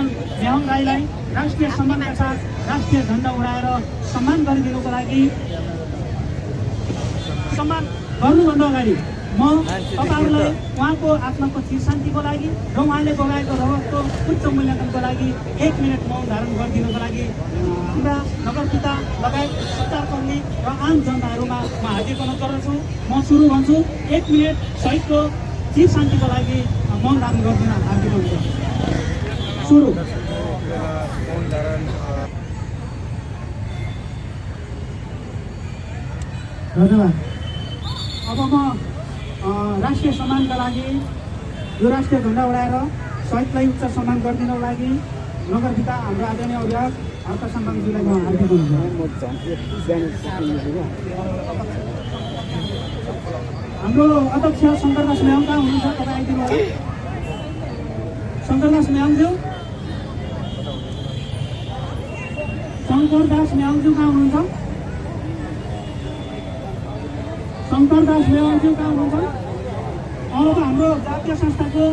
श्रीमान म्याङ राईलाई राष्ट्रिय सम्मानका साथ राष्ट्रिय झण्डा उडाएर सम्मान गरिदिनुको लागि सम्मान गर्नुभन्दा अगाडि म तपाईहरुलाई उहाँको आत्माको चिर शान्तिको लागि र उहाँले बगाएको रगतको उच्च मूल्याङ्कनको लागि 1 मिनेट मौन धारण गरिदिनुको लागि हाम्रा नगरपिता लगायत सञ्चारकर्मी र आम जनताहरूमा म हार्दिक अनुरोध गर्दछु। म सुरु भन्छु। 1 मिनेट शहीदको चिर शान्तिको लागि मौन धारण गरिदिन हार्दिक अनुरोध। सुरु। धन्यवाद। अब म राष्ट्रिय सम्मानका लागि यो राष्ट्रिय झण्डा उडाएर शहीदलाई उच्च सम्मान गरिदिनको लागि नगरपिता हाम्रो आदरणीय अभिभावक हर्क सम्मानजीलाई म हार्दिक अनुरोध। हाम्रो अध्यक्ष शङ्करदास म्याङ कहाँ हुनुहुन्छ? तपाईँ आइदिनु होला। शङ्करदास म्याङज्यू, शङ्करदास म्याङज्यू कहाँ हुनुहुन्छ? शङ्करदास म्याङज्यू कहाँ हुनुहुन्छ? अब हाम्रो जातीय संस्थाको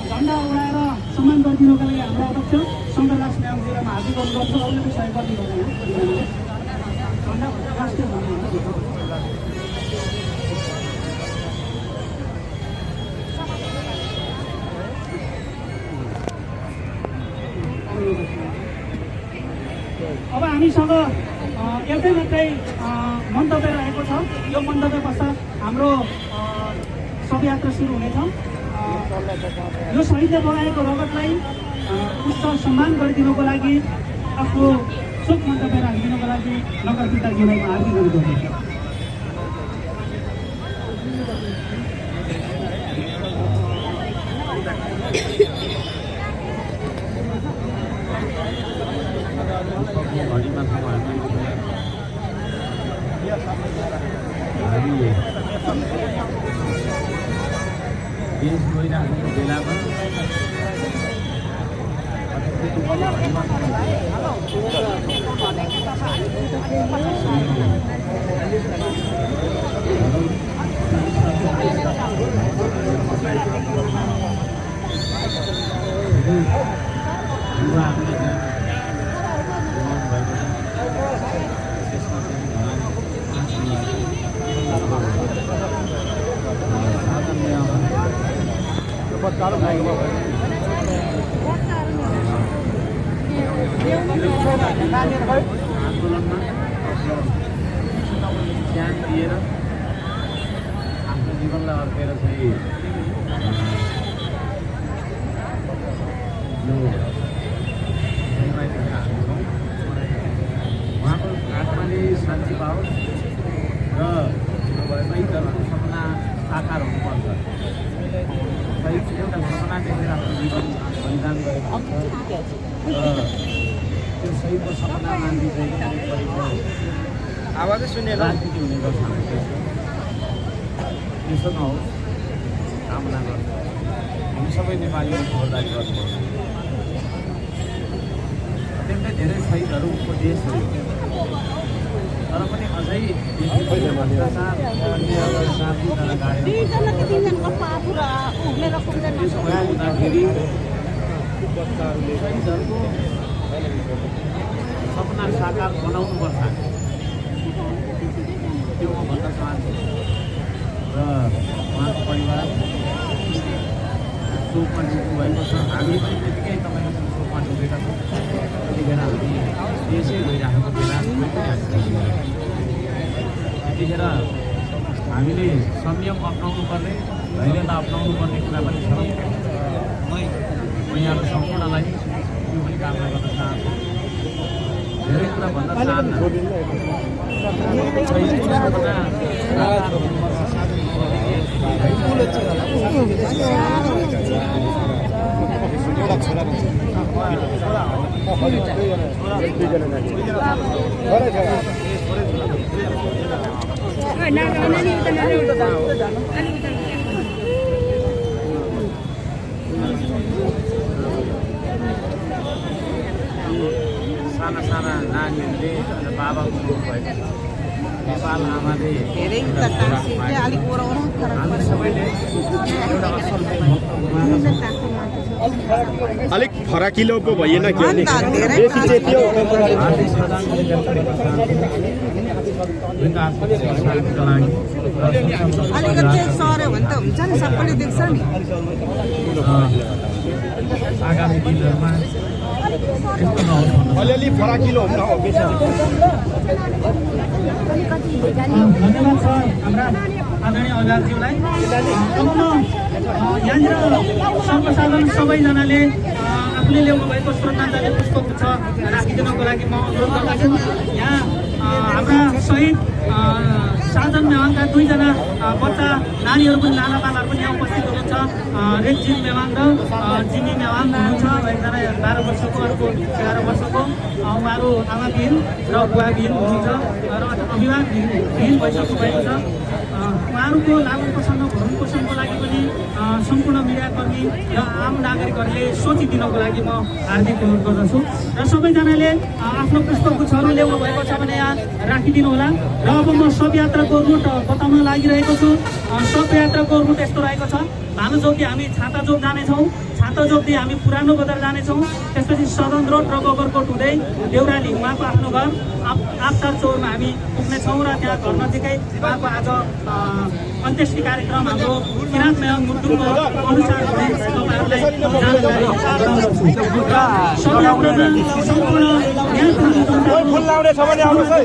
झण्डा उडाएर सम्मान गरिदिनुको लागि हाम्रो अध्यक्ष शङ्करदास म्याङज्यूलाई म हार्दिक अनुरोध गर्छु। अरूले पनि सहयोग गरिदिनु झण्डा राष्ट्रिय अब हामीसँग एउटै मात्रै मन्तव्य रहेको छ। यो मन्तव्य पश्चात हाम्रो शोभायात्रा सुरु हुनेछ। यो शहीदले बगाएको रगतलाई उच्च सम्मान गरिदिनुको लागि आफ्नो शोक मन्तव्य राखिदिनुको लागि नगरपिताजीलाई म हार्दिक अनुरोध गर्छु। देश गइरहेको बेलामा आन्दोलनमा ज्यान दिएर आफ्नो जीवनलाई अर्केर चाहिँ उहाँको आत्माले शान्ति पाओस् र शहीदहरूको सपना साकार हुनुपर्छ। शहीद एउटा सपना देखेर आफ्नो जीवन बलिदान गरेको छ र त्यो शहीदको सपना मान्दी चाहिँ आवाजै सुनेर राजनीति हुने गर्छ। त्यसो नहोस् कामना गर्छ। हामी सबै नेपालीहरू खबरदारी गर्नुपर्छ। अत्यन्तै धेरै शहीदहरूको देश हो, तर पनि अझै हुँदाखेरि शहीदहरूको सपना साकार बनाउनुपर्छ। त्यो म भन्न चाहन्छु र उहाँको परिवार शोकमा डुब्नु भएको छ। हामी पनि त्यतिकै तपाईँको शोकमा डुबेका छौँ। त्यतिखेर हामी देशै गइरहेको बेला त्यतिखेर हामीले संयम अप्नाउनु पर्ने, धैर्यता अप्नाउनु पर्ने कुरा पनि छ। म यहाँको सम्पूर्णलाई त्यो पनि कामना गर्न चाहन्छु। धेरै कुरा भन्न चाहन्न। साना साना नानीहरूले बाबा गुरु भएको छ। नेपाल आमाले धेरै अलिक हामी सबैले एउटा असल अलिक फराकिलो पो भइएन कि अनि अन्त धेरै बेसी चेतियो हार्दिक श्रद्धाञ्जली व्यक्त गरेका छन् उनका आत्माको शान्तिका लागि अलिकति चाहिँ सर्यो भने त हुन्छ नि सबैले देख्छ नि आगामी दिनहरूमा यस्तो नहोस् भन्न अलिअलि फराकिलो हुन्छ हो बेसी धन्यवाद छ हाम्रा आदरणीय अभिभावकज्यूलाई। अब म यहाँनिर सर्वसाधारण सबैजनाले आफूले ल्याउनु भएको श्रद्धाञ्जली पुष्पगुच्छ राखिदिनको लागि म अनुरोध गर्दछु। यहाँ हाम्रा शहीद साजन मेवाङका 2 जना बच्चा नानीहरू पनि नानापालाहरू पनि यहाँ उपस्थित हुनुहुन्छ। रेक्जिन मेवाङ र जिमी मेवाङ हुनुहुन्छ। एकजना 12 वर्षको अर्को 11 वर्षको उहाँहरू आमाविहीन र बुवाविहीन हुनुहुन्छ र अभिभावकविहीन भइसक्नु भएको छ। उहाँहरूको लाभन पोषण र भरण पोषणको लागि पनि सम्पूर्ण मिडियाकर्मी र आम नागरिकहरूले सोचिदिनको लागि म हार्दिक अनुरोध गर्दछु र सबैजनाले आफ्नो पुष्पगुच्छहरू ल्याउनु भएको छ भने यहाँ राखिदिनु होला। र अब म शव यात्राको रुट बताउन लागिरहेको छु। शव यात्राको रुट यस्तो रहेको छ। भानुचोकदेखि हामी छाता चोक जानेछौँ। छाता चोकदेखि हामी पुरानो बजार जानेछौँ। त्यसपछि सदन रोड र गोबरकोट हुँदै देउराली उहाँको आफ्नो घर आपतार चौरमा हामी पुग्नेछौँ र त्यहाँ घर नजिकै उहाँको आज अन्त्येष्टि कार्यक्रम हाम्रो किराँत मेवाङ मुटुको अनुसार हुने तपाईँहरूलाई जानकारी गराउँदछु। शव यात्रामा सम्पूर्ण फुल लाउने छ भने आउनुहोस् है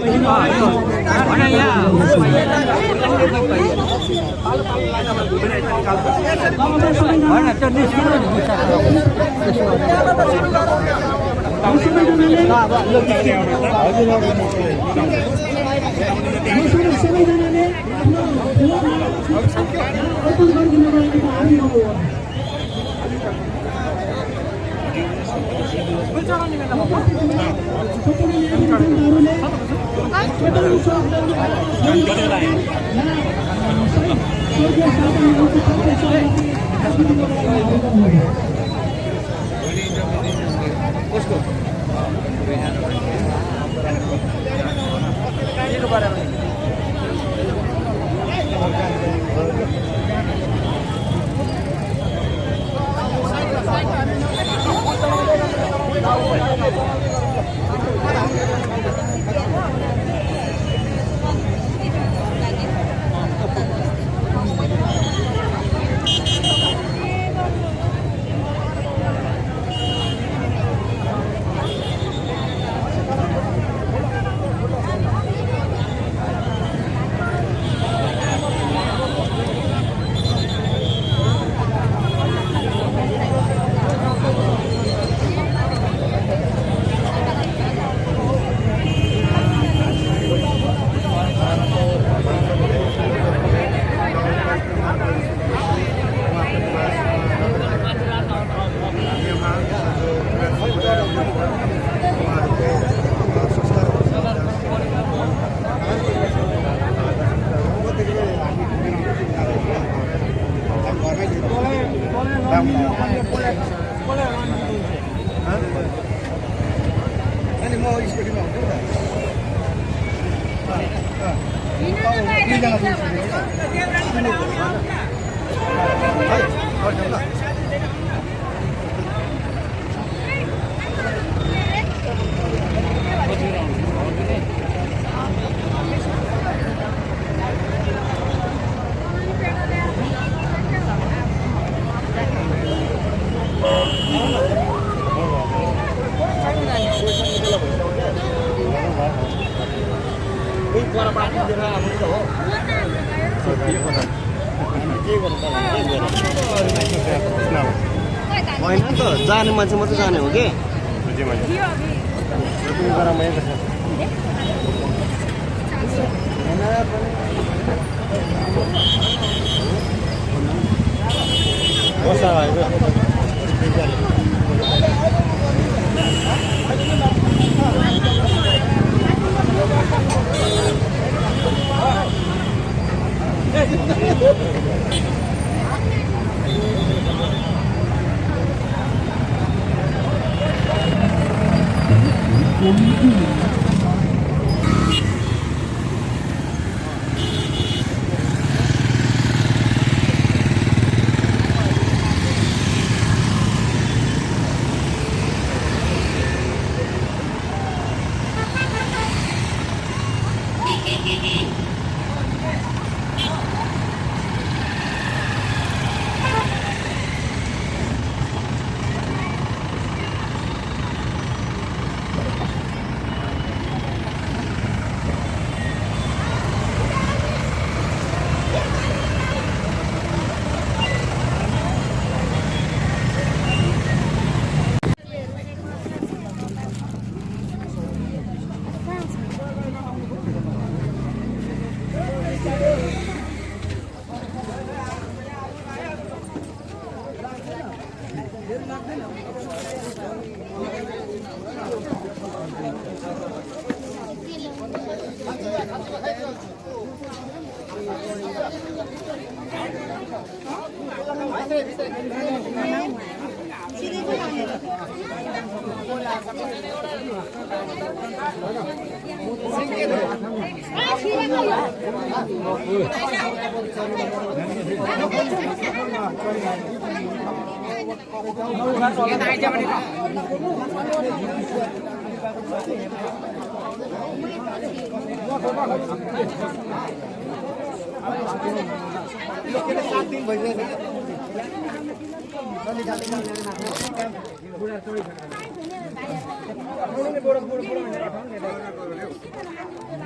होइन त जाने मान्छे मात्रै जाने हो कि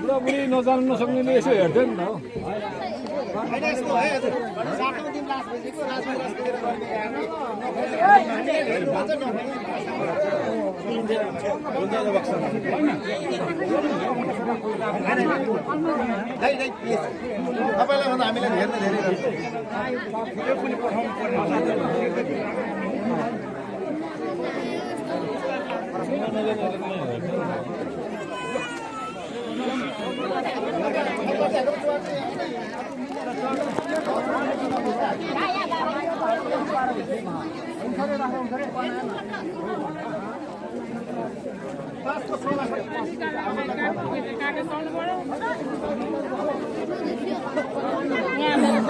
बुढाबुढी नजान्नु नसक्नेले यसो हेर्दैन न तपाईँलाई भन्दा हामीलाई हेर्न धेरै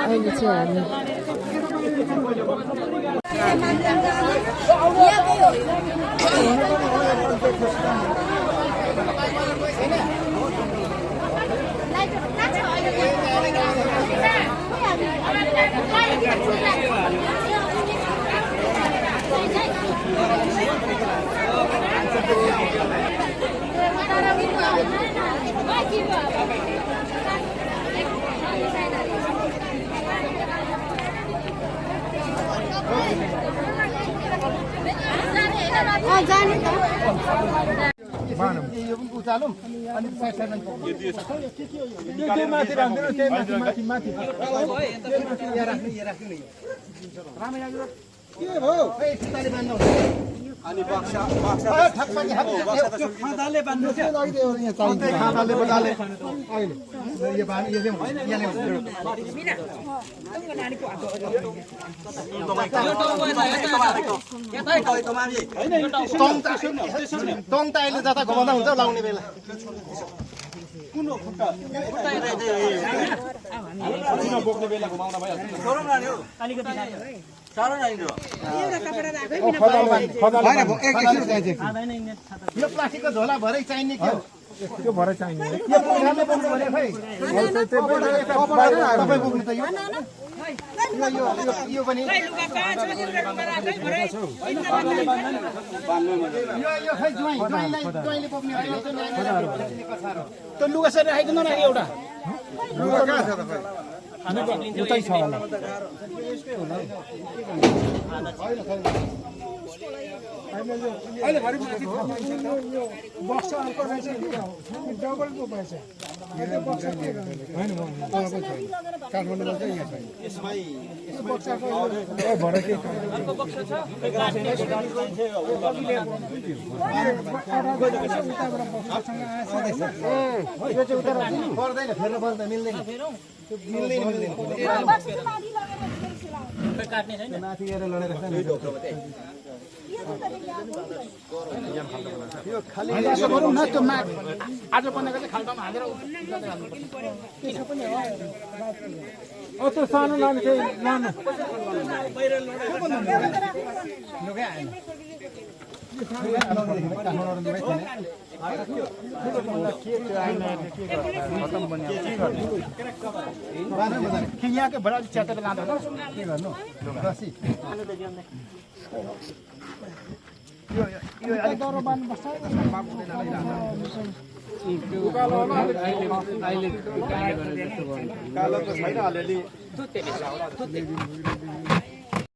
अहिले चाहिँ जाने त यो पनि उचालौँ अनि माथि राख्दैन त्यही माथि माथि के हो सुताले बान्नु अनि बक्सा खादाले बान्नु खादाले बजाले अहिले यो बानी यो टङ त अहिले जता घुमाउँदा हुन्छ लाउने बेला कुन हो खुट्टा बोक्ने बेला घुमाउँदा भइहाल्छ यो प्लास्टिकको झोला भरै चाहिने के हो त्यो भरै चाहिने यो पुरानो बोक्नु भने खै तपाईँ बोक्नु त यो पनि यो खै ज्वाइँले बोक्ने त्यो लुगा सरी राखेको नराखे एउटा लुगा कहाँ छ त उतै छ होला अहिले घरि बक्स अर्को रहेछ डबलको रहेछ काठमाडौँमा चाहिँ यहाँ छैन भरे के पर्दैन फेर्नु पर्दैन मिल्दैन माथि गएर लडेर यो खाली गरौँ न त्यो आज बनेको चाहिँ खाल्टामा हालेर त्यो सानो लाने चाहिँ लानु यहाँको बडा च्यातेर लाँदा के गर्नु कालो त छैन अलिअलि